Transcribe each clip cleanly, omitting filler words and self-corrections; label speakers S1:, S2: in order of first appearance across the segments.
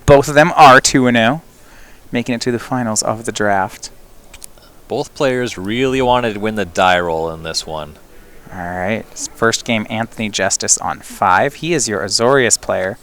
S1: Both of them are 2-0, making it to the finals of the draft.
S2: Both players really wanted to win the die roll in this one.
S1: All right. First game, Anthony Jestes on 5. He is your Azorius player.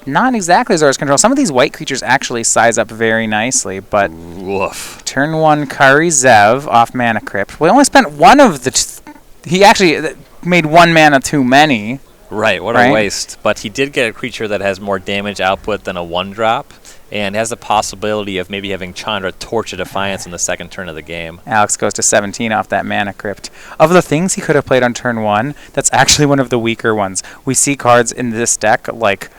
S1: Not exactly Azorius control. Some of these white creatures actually size up very nicely, but
S2: Woof.
S1: turn 1, Kari Zev off Mana Crypt. We only spent one of the... He actually made 1 mana too many.
S2: Right, what a waste. But he did get a creature that has more damage output than a 1-drop, and has the possibility of maybe having Chandra Torch of Defiance in the second turn of the game.
S1: Alex goes to 17 off that Mana Crypt. Of the things he could have played on turn 1, that's actually one of the weaker ones. We see cards in this deck like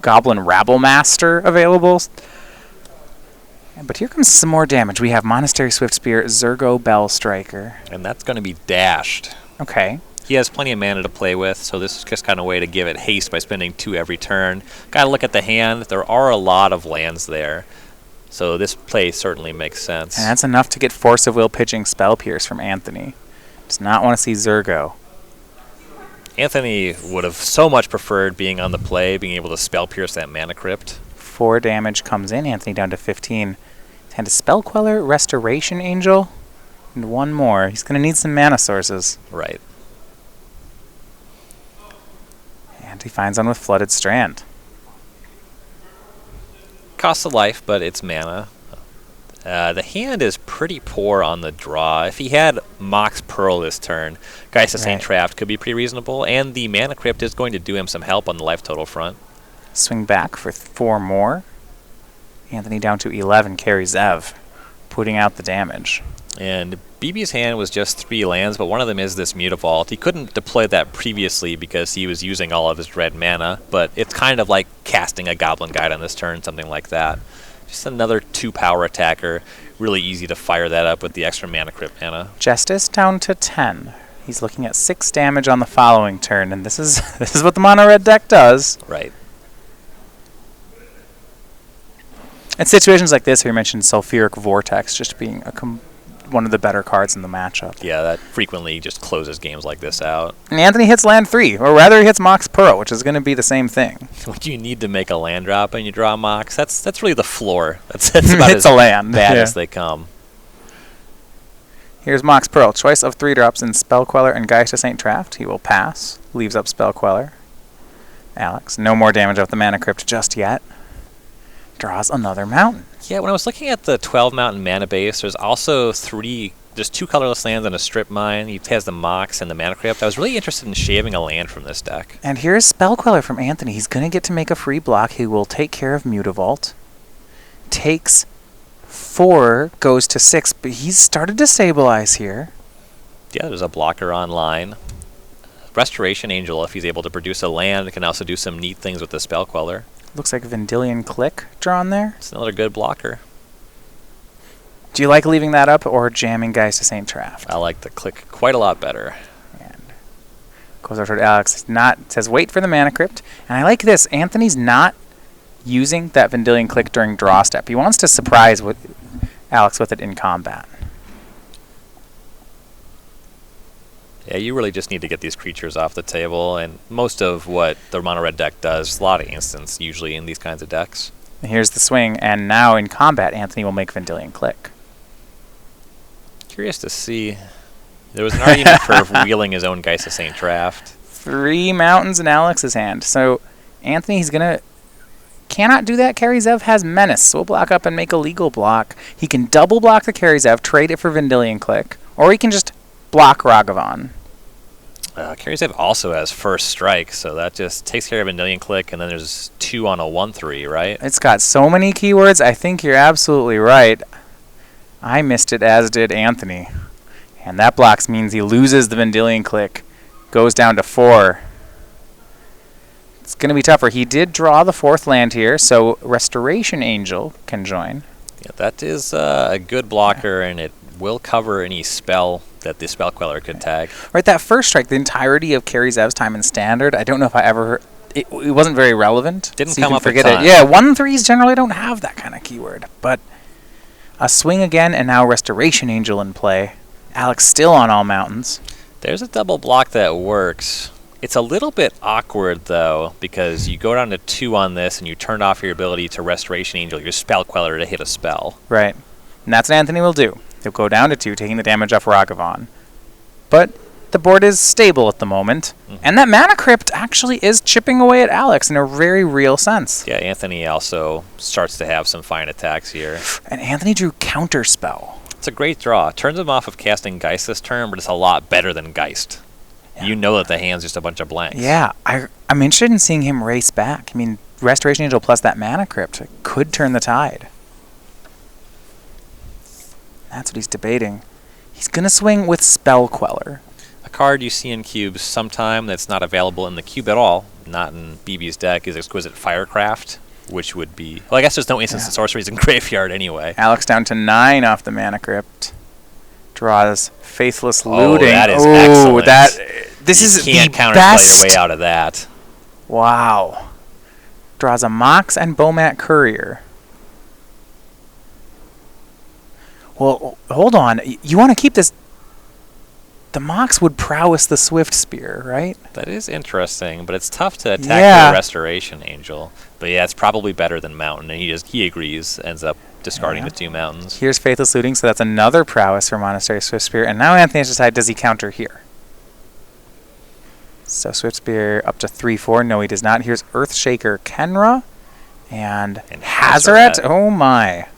S1: Goblin Rabblemaster available. But here comes some more damage. We have Monastery Swiftspear, Zergo Bellstriker.
S2: And that's going to be dashed.
S1: Okay.
S2: He has plenty of mana to play with, so this is just kind of a way to give it haste by spending 2 every turn. Got to look at the hand. There are a lot of lands there, so this play certainly makes sense.
S1: And that's enough to get Force of Will pitching Spell Pierce from Anthony. Does not want to see Zergo.
S2: Anthony would have so much preferred being on the play, being able to Spell Pierce that Mana Crypt.
S1: 4 damage comes in. Anthony down to 15. And a Spell Queller, Restoration Angel, and 1 more. He's going to need some mana sources.
S2: Right.
S1: And he finds one with Flooded Strand.
S2: Costs a life, but it's mana. The hand is pretty poor on the draw. If he had Mox Pearl this turn, Geist of St. Traft could be pretty reasonable, and the Mana Crypt is going to do him some help on the life total front.
S1: Swing back for 4 more. Anthony down to 11, carries Zev, putting out the damage.
S2: And Beebe's hand was just 3 lands, but one of them is this Mutavault. He couldn't deploy that previously because he was using all of his red mana, but it's kind of like casting a Goblin Guide on this turn, something like that. Just another 2 power attacker. Really easy to fire that up with the extra Mana Crypt mana.
S1: Justice down to 10. He's looking at 6 damage on the following turn, and this is what the mono red deck does.
S2: Right.
S1: In situations like this, we mentioned Sulfuric Vortex just being one of the better cards in the matchup.
S2: Yeah, that frequently just closes games like this out.
S1: And Anthony hits land 3, or rather he hits Mox Pearl, which is going to be the same thing.
S2: Would you need to make a land drop and you draw Mox? That's really the floor. That's about
S1: it's
S2: as
S1: a land.
S2: bad as they come.
S1: Here's Mox Pearl. Choice of 3 drops in Spell Queller and Geist of St. Traft. He will pass. Leaves up Spell Queller. Alex, no more damage off the Mana Crypt just yet. Draws another mountain.
S2: Yeah, when I was looking at the 12 mountain mana base, there's also 2 colorless lands and a strip mine. He has the Mox and the Mana Crypt. I was really interested in shaving a land from this deck.
S1: And here's Spell Queller from Anthony. He's going to get to make a free block. He will take care of Mutavault. Takes 4, goes to 6, but he's started to stabilize here.
S2: Yeah, there's a blocker online. Restoration Angel, if he's able to produce a land, can also do some neat things with the Spell Queller.
S1: Looks like Vendilion Click drawn there.
S2: It's another good blocker.
S1: Do you like leaving that up or jamming Geist of St. Traft?
S2: I like the click quite a lot better.
S1: And goes over to Alex. Says wait for the Mana Crypt. And I like this. Anthony's not using that Vendilion Click during draw step. He wants to surprise Alex with it in combat.
S2: Yeah, you really just need to get these creatures off the table, and most of what the mono red deck does, a lot of instants usually in these kinds of decks.
S1: And here's the swing, and now in combat, Anthony will make Vendilion Click.
S2: Curious to see. There was an argument for wheeling his own Geist of St. Traft.
S1: 3 mountains in Alex's hand. So Anthony's cannot do that. Carry Zev has Menace, so we'll block up and make a legal block. He can double block the Carry Zev, trade it for Vendilion Click, or he can just block Ragavan.
S2: Carry Zev also has First Strike, so that just takes care of Vendilion Click, and then there's 2 on a 1/3, right?
S1: It's got so many keywords. I think you're absolutely right. I missed it, as did Anthony. And that blocks means he loses the Vendilion Click. Goes down to 4. It's going to be tougher. He did draw the 4th land here, so Restoration Angel can join.
S2: Yeah, that is a good blocker, and it will cover any spell that the Spell Queller could tag.
S1: Right, that first strike, the entirety of Carry Zev's time in Standard, I don't know if I ever... It wasn't very relevant.
S2: Didn't
S1: so
S2: come up a
S1: forget
S2: ton.
S1: it. Yeah, 1/3s generally don't have that kind of keyword. But a swing again, and now Restoration Angel in play. Alex still on all mountains.
S2: There's a double block that works. It's a little bit awkward, though, because you go down to 2 on this, and you turned off your ability to Restoration Angel your Spell Queller to hit a spell.
S1: Right. And that's what Anthony will do. He'll go down to 2, taking the damage off Ragavan. But the board is stable at the moment, and that Mana Crypt actually is chipping away at Alex in a very real sense.
S2: Yeah, Anthony also starts to have some fine attacks here.
S1: And Anthony drew Counterspell.
S2: It's a great draw. Turns him off of casting Geist this turn, but it's a lot better than Geist. Yeah. You know that the hand's just a bunch of blanks.
S1: Yeah, I'm interested in seeing him race back. I mean, Restoration Angel plus that Mana Crypt could turn the tide. That's what he's debating. He's going to swing with Spell Queller.
S2: A card you see in cubes sometime that's not available in the cube at all, not in Beebe's deck, is Exquisite Firecraft, which would be... Well, I guess there's no instants and sorceries in Graveyard anyway.
S1: Alex down to 9 off the Mana Crypt. Draws Faithless Looting.
S2: Oh, that is excellent.
S1: This is
S2: you can't
S1: the
S2: counterplay
S1: best.
S2: your way out of that.
S1: Wow. Draws a Mox and Bomat Courier. Well, hold on. You want to keep this... The Mox would prowess the Swift Spear, right?
S2: That is interesting, but it's tough to attack your Restoration Angel. But yeah, it's probably better than Mountain, and he agrees, ends up discarding the 2 mountains.
S1: Here's Faithless Looting, so that's another prowess for Monastery Swift Spear. And now Anthony has to decide, does he counter here? So Swift Spear up to 3/4. No, he does not. Here's Earthshaker Kenra and Hazaret. Oh my.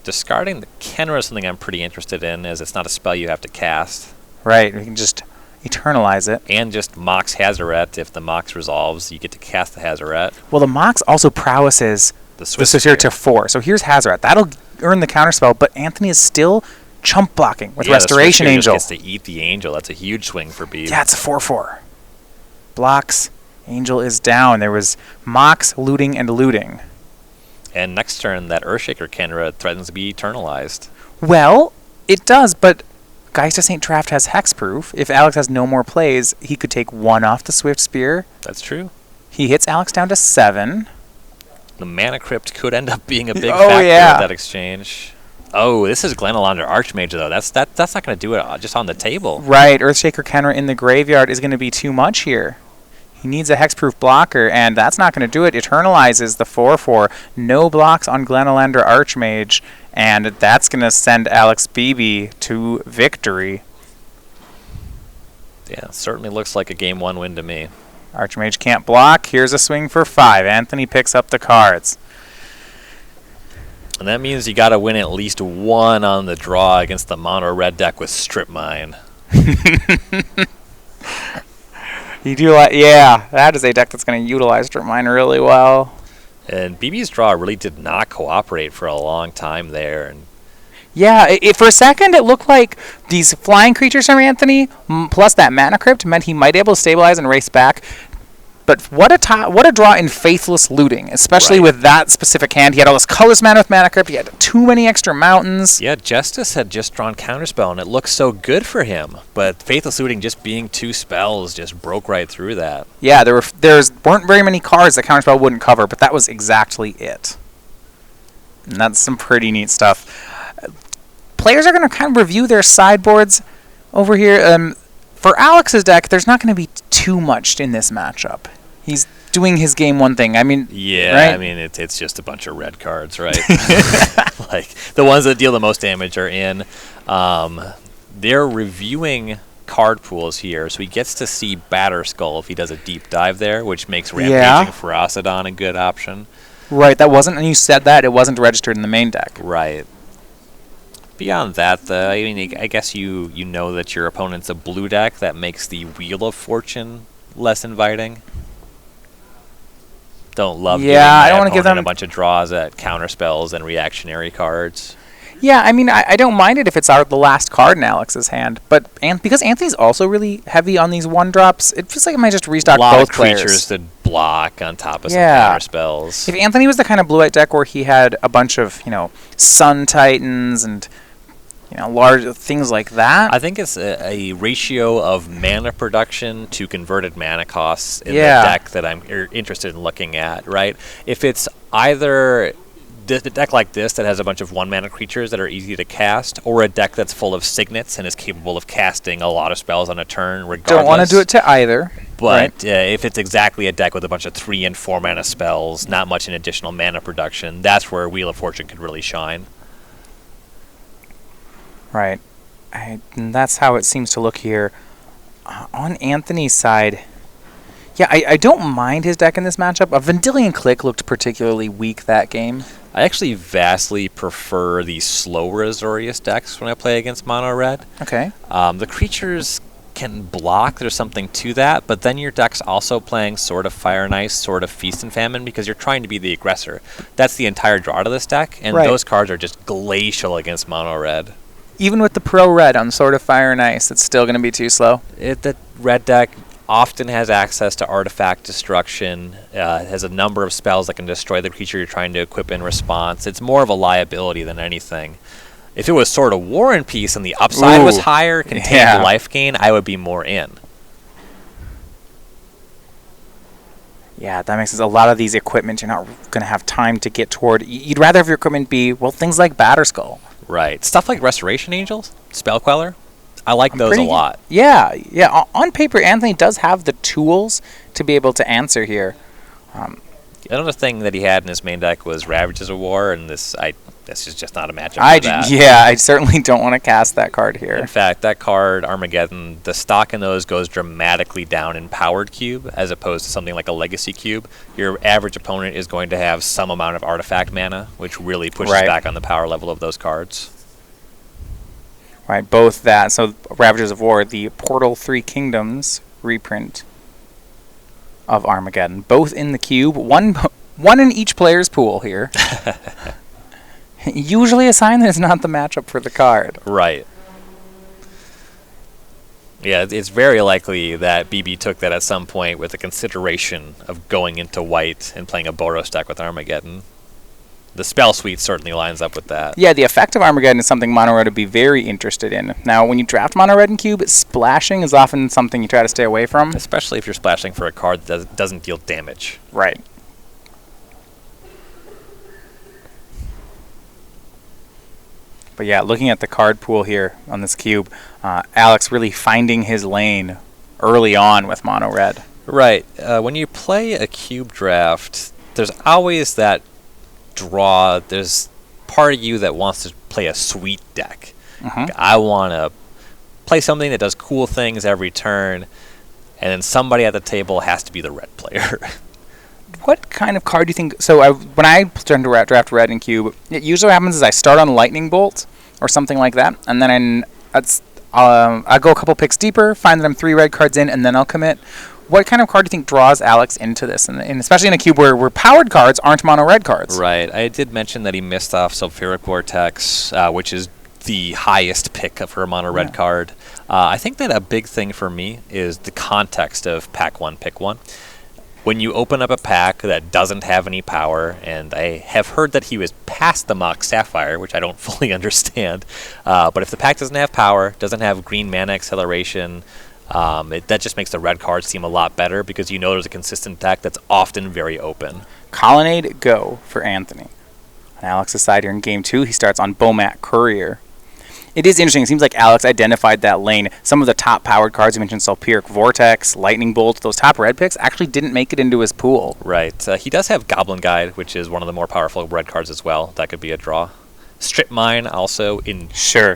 S2: Discarding the Kenra is something I'm pretty interested in, as it's not a spell you have to cast.
S1: Right, we can just eternalize it.
S2: And just Mox Hazaret. If the Mox resolves, you get to cast the Hazaret.
S1: Well, the Mox also prowesses the Swift Spear to 4. So here's Hazaret. That'll earn the counterspell, but Anthony is still chump blocking with Restoration Angel.
S2: Just gets to eat the Angel. That's a huge swing for Beebe.
S1: Yeah, it's a 4/4. Blocks. Angel is down. There was Mox, Looting, and Looting.
S2: And next turn, that Earthshaker Kenra threatens to be eternalized.
S1: Well, it does, but Geist of St. Traft has Hexproof. If Alex has no more plays, he could take 1 off the Swift Spear.
S2: That's true.
S1: He hits Alex down to 7.
S2: The Mana Crypt could end up being a big factor with that exchange. Oh, this is Glenalander Archmage, though. That's not going to do it just on the table.
S1: Right, Earthshaker Kenra in the graveyard is going to be too much here. He needs a hexproof blocker, and that's not going to do it. Eternalizes the 4/4. No blocks on Glenalander Archmage, and that's going to send Alex Beebe to victory.
S2: Yeah, certainly looks like a Game 1 win to me.
S1: Archmage can't block. Here's a swing for 5. Anthony picks up the cards.
S2: And that means you got to win at least 1 on the draw against the mono red deck with Strip Mine.
S1: You do yeah, that is a deck that's going to utilize Strip Mine really well.
S2: And Beebe's draw really did not cooperate for a long time there. And
S1: yeah, for a second it looked like these flying creatures from Anthony plus that Mana Crypt meant he might be able to stabilize and race back. But what a draw in Faithless Looting, especially with that specific hand. He had all this colorless mana with Mana Crypt. He had too many extra mountains.
S2: Yeah, Jestes had just drawn Counterspell, and it looked so good for him. But Faithless Looting just being 2 spells just broke right through that.
S1: Yeah, there weren't very many cards that Counterspell wouldn't cover, but that was exactly it. And that's some pretty neat stuff. Players are going to kind of review their sideboards over here. For Alex's deck, there's not going to be too much in this matchup. He's doing his Game 1 thing. I mean,
S2: yeah,
S1: right?
S2: I mean it's just a bunch of red cards, right? Like the ones that deal the most damage are in. They're reviewing card pools here, so he gets to see Batterskull if he does a deep dive there, which makes Rampaging Ferocidon a good option.
S1: Right, that wasn't, and you said that, it wasn't registered in the main deck.
S2: Right. Beyond that, I mean, I guess you know that your opponent's a blue deck. That makes the Wheel of Fortune less inviting. Don't love giving
S1: I don't want to give them
S2: a bunch of draws at counter spells and reactionary cards.
S1: Yeah, I mean, I don't mind it if it's the last card in Alex's hand, but because Anthony's also really heavy on these 1-drops, it feels like it might just restock both players.
S2: A lot of creatures that block on top of some counter spells.
S1: If Anthony was the kind of blue-white deck where he had a bunch of, Sun Titans and large things like that.
S2: I think it's a ratio of mana production to converted mana costs in the deck that I'm interested in looking at, right? If it's either deck like this that has a bunch of 1-mana creatures that are easy to cast, or a deck that's full of signets and is capable of casting a lot of spells on a turn regardless.
S1: Don't want to do it to either.
S2: But if it's exactly a deck with a bunch of 3 and 4 mana spells, not much in additional mana production, that's where Wheel of Fortune could really shine.
S1: Right. And that's how it seems to look here. On Anthony's side, yeah, I don't mind his deck in this matchup. A Vendilion Click looked particularly weak that game.
S2: I actually vastly prefer the slower Azorius decks when I play against mono red.
S1: Okay.
S2: The creatures can block, there's something to that, but then your deck's also playing Sword of Fire and Ice, Sword of Feast and Famine, because you're trying to be the aggressor. That's the entire draw to this deck, and those cards are just glacial against mono red.
S1: Even with the pro red on Sword of Fire and Ice, it's still going to be too slow.
S2: The red deck often has access to artifact destruction, has a number of spells that can destroy the creature you're trying to equip in response. It's more of a liability than anything. If it was Sword of War and Peace and the upside was higher, contained life gain, I would be more in.
S1: Yeah, that makes sense. A lot of these equipment you're not going to have time to get toward. You'd rather have your equipment be, well, things like Batterskull.
S2: Right. Stuff like Restoration Angels, Spell Queller, I like those a lot.
S1: Yeah. On paper, Anthony does have the tools to be able to answer here.
S2: Another thing that he had in his main deck was Ravages of War, and this is just not a matchup for that.
S1: Yeah, I certainly don't want to cast that card here.
S2: In fact, that card, Armageddon, the stock in those goes dramatically down in Powered Cube, as opposed to something like a Legacy Cube. Your average opponent is going to have some amount of artifact mana, which really pushes back on the power level of those cards.
S1: Right, both that. So Ravagers of War, the Portal 3 Kingdoms reprint of Armageddon, both in the cube, one in each player's pool here. Usually a sign that it's not the matchup for the card.
S2: Right. Yeah, it's very likely that Beebe took that at some point with the consideration of going into white and playing a Boros deck with Armageddon. The spell suite certainly lines up with that.
S1: Yeah, the effect of Armageddon is something mono red would be very interested in. Now, when you draft mono red in cube, splashing is often something you try to stay away from.
S2: Especially if you're splashing for a card that doesn't deal damage.
S1: Right. But yeah, looking at the card pool here on this cube, Alex really finding his lane early on with mono red.
S2: Right. When you play a cube draft, there's always that draw. There's part of you that wants to play a sweet deck. I want to play something that does cool things every turn, and then somebody at the table has to be the red player.
S1: What kind of card do you think? So when I turn to draft red in cube, it usually happens is I start on Lightning Bolt or something like that, and then I go a couple picks deeper, find that I'm 3 red cards in, and then I'll commit. What kind of card do you think draws Alex into this, and especially in a cube where powered cards aren't mono red cards?
S2: Right. I did mention that he missed off Sulfuric Vortex, which is the highest pick for a mono red card. I think that a big thing for me is the context of pack 1, pick 1. When you open up a pack that doesn't have any power, and I have heard that he was past the Mox Sapphire, which I don't fully understand, but if the pack doesn't have power, doesn't have green mana acceleration, that just makes the red cards seem a lot better because you know there's a consistent deck that's often very open.
S1: Colonnade go for Anthony. On Alex's side here in game 2, he starts on Bomat Courier. It is interesting. It seems like Alex identified that lane. Some of the top powered cards, you mentioned Sulfuric Vortex, Lightning Bolt, those top red picks actually didn't make it into his pool.
S2: Right. He does have Goblin Guide, which is one of the more powerful red cards as well. That could be a draw. Strip Mine also in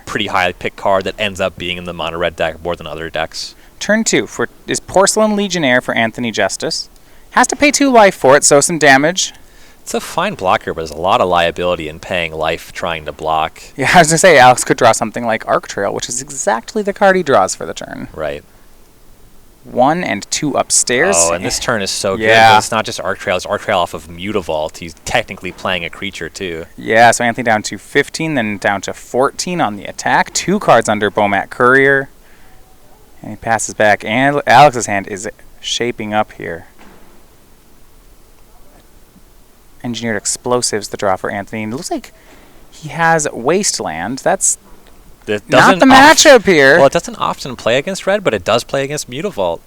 S2: pretty high pick card that ends up being in the mono red deck more than other decks.
S1: Turn 2 is Porcelain Legionnaire for Anthony Jestes. Has to pay 2 life for it, so some damage.
S2: It's a fine blocker, but there's a lot of liability in paying life trying to block.
S1: Yeah, I was going to say, Alex could draw something like Arc Trail, which is exactly the card he draws for the turn.
S2: Right.
S1: 1 and 2 upstairs.
S2: Oh, and this turn is so good. But it's not just Arc Trail, it's Arc Trail off of Mutavault. He's technically playing a creature, too.
S1: Yeah, so Anthony down to 15, then down to 14 on the attack. 2 cards under Bomat Courier. And he passes back, and Alex's hand is shaping up here. Engineered Explosives, the draw for Anthony. And it looks like he has Wasteland. That's not the matchup here.
S2: Well, it doesn't often play against red, but it does play against Mutavault.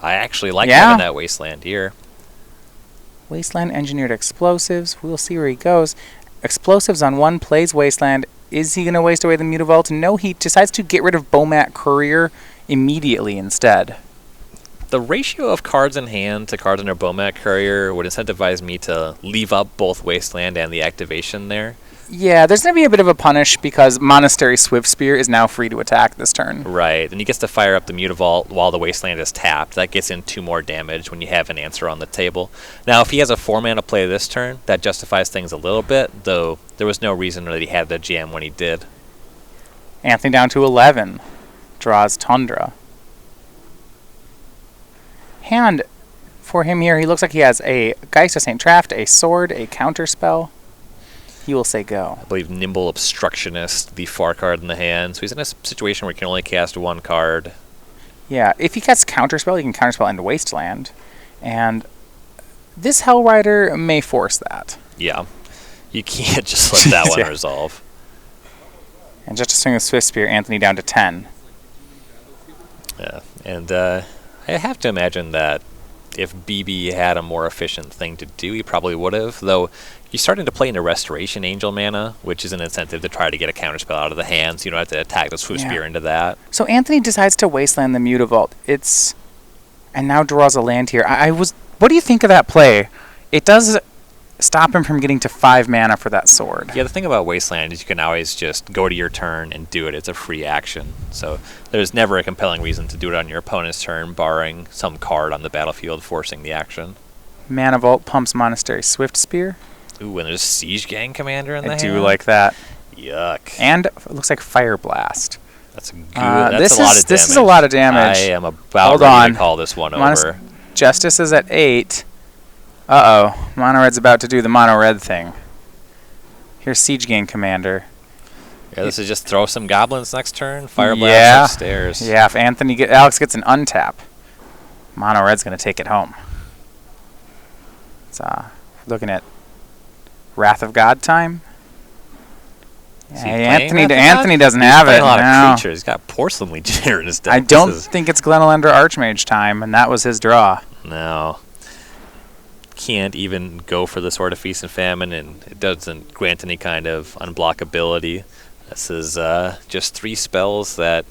S2: I actually like having that Wasteland here.
S1: Wasteland engineered explosives. We'll see where he goes. Explosives on 1 plays Wasteland. Is he going to waste away the Mutavault? No, he decides to get rid of Bomat Courier immediately instead.
S2: The ratio of cards in hand to cards under Bomat Courier would incentivize me to leave up both Wasteland and the activation there.
S1: Yeah, there's going to be a bit of a punish because Monastery Swift Spear is now free to attack this turn.
S2: Right, and he gets to fire up the Mutavault while the Wasteland is tapped. That gets in 2 more damage when you have an answer on the table. Now, if he has a 4-mana play this turn, that justifies things a little bit, though there was no reason that he had the jam when he did.
S1: Anthony down to 11. Draws Tundra. Hand for him here, he looks like he has a Geist of St. Traft, a sword, a counterspell. He will say go.
S2: I believe Nimble Obstructionist, the far card in the hand. So he's in a situation where he can only cast 1 card.
S1: Yeah, if he casts Counterspell, he can Counterspell into Wasteland. And this Hellrider may force that.
S2: Yeah. You can't just let that one resolve.
S1: And just to swing with Swift Spear, Anthony down to 10.
S2: Yeah, and I have to imagine that if Beebe had a more efficient thing to do, he probably would have, though you're starting to play into Restoration Angel mana, which is an incentive to try to get a counterspell out of the hand, so you don't have to attack the Swift Spear into that.
S1: So Anthony decides to Wasteland the Mutavault. And now draws a land here. What do you think of that play? It does stop him from getting to 5 mana for that sword.
S2: Yeah, the thing about Wasteland is you can always just go to your turn and do it. It's a free action. So there's never a compelling reason to do it on your opponent's turn, barring some card on the battlefield forcing the action.
S1: Mana Vault pumps Monastery Swift Spear.
S2: Ooh, and there's Siege Gang Commander in the hand.
S1: I do like that.
S2: Yuck.
S1: And it looks like Fire Blast.
S2: That's a good. That's a lot of damage.
S1: This is a lot of damage.
S2: I am about ready to call this one over.
S1: Jestes is at 8. Uh-oh. Mono Red's about to do the Mono Red thing. Here's Siege Gang Commander.
S2: Yeah, this is just throw some goblins next turn. Fire Blast upstairs.
S1: Yeah, if Alex gets an untap, Mono Red's going to take it home. It's looking at Wrath of God time. Anthony doesn't have it.
S2: He's playing a lot of creatures. He's got Porcelain Legionnaire in his deck.
S1: I don't think it's Glenelender Archmage time, and that was his draw.
S2: No. Can't even go for the Sword of Feast and Famine, and it doesn't grant any kind of unblockability. This is just 3 spells that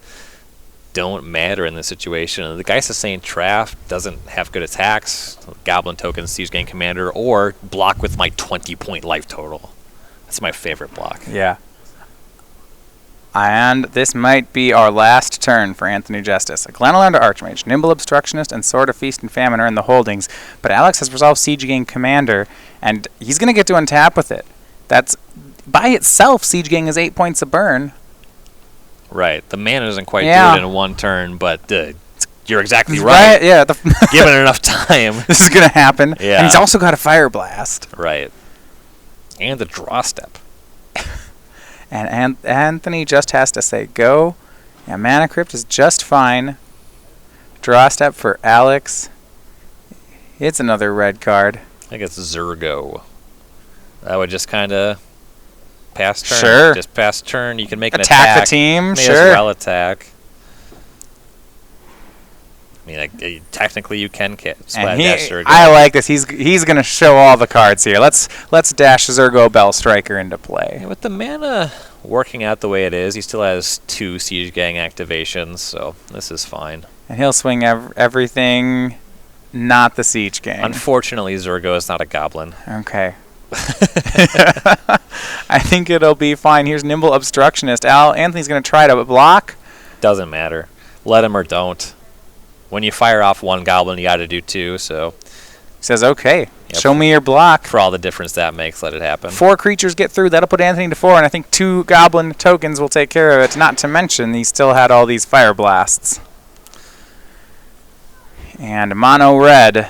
S2: don't matter in this situation. The Geist of St. Traft doesn't have good attacks, Goblin Token, Siege Gang Commander, or block with my 20-point life total. That's my favorite block.
S1: Yeah. And this might be our last turn for Anthony Jestes. A Glenelender Archmage, Nimble Obstructionist, and Sword of Feast and Famine are in the holdings, but Alex has resolved Siege Gang Commander, and he's going to get to untap with it. That's, by itself, Siege Gang is 8 points of burn.
S2: Right. The mana doesn't quite do it in 1 turn, but you're exactly
S1: right. Yeah.
S2: Given it enough time.
S1: This is going to happen.
S2: Yeah.
S1: And he's also got a Fire Blast.
S2: Right. And the draw step.
S1: And Anthony just has to say go. Yeah, Mana Crypt is just fine. Draw step for Alex. It's another red card.
S2: I think it's Zurgo. That would just kind of pass turn.
S1: Sure.
S2: Just pass turn. You can make an
S1: attack.
S2: attack.
S1: The team,
S2: May
S1: sure.
S2: as well attack. I mean, technically you can dash Zurgo.
S1: I like this. He's going to show all the cards here. Let's dash Zurgo Bell Striker into play.
S2: Yeah, with the mana working out the way it is, he still has 2 Siege Gang activations, so this is fine.
S1: And he'll swing everything, not the Siege Gang.
S2: Unfortunately, Zurgo is not a goblin.
S1: Okay. I think it'll be fine. Here's Nimble Obstructionist. Anthony's going to try to block.
S2: Doesn't matter. Let him or don't. When you fire off 1 goblin, you got to do 2, so...
S1: He says, okay,
S2: Yep.
S1: show me your block.
S2: For all the difference that makes, let it happen.
S1: 4 creatures get through. That'll put Anthony to 4, and I think 2 goblin tokens will take care of it. Not to mention, he still had all these Fire Blasts. And Mono Red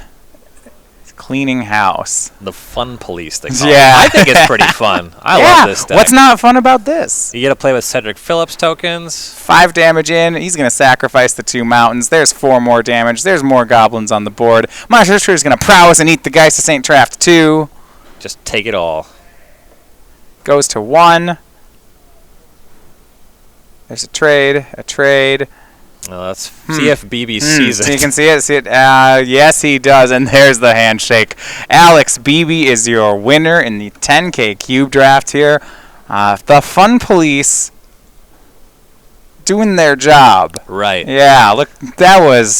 S1: is cleaning house.
S2: The fun police thing.
S1: Yeah.
S2: I think it's pretty fun. I love this deck.
S1: What's not fun about this?
S2: You get to play with Cedric Phillips tokens.
S1: 5 damage in. He's going to sacrifice the 2 mountains. There's 4 more damage. There's more goblins on the board. Monster is going to prowess and eat the Geist of St. Traft 2.
S2: Just take it all.
S1: Goes to 1. There's a trade.
S2: Well, let's see if Beebe sees
S1: So you
S2: it.
S1: can see it. Yes, he does. And there's the handshake. Alex, Beebe is your winner in the 10K cube draft here. The Fun Police doing their job.
S2: Right.
S1: Yeah, look, that was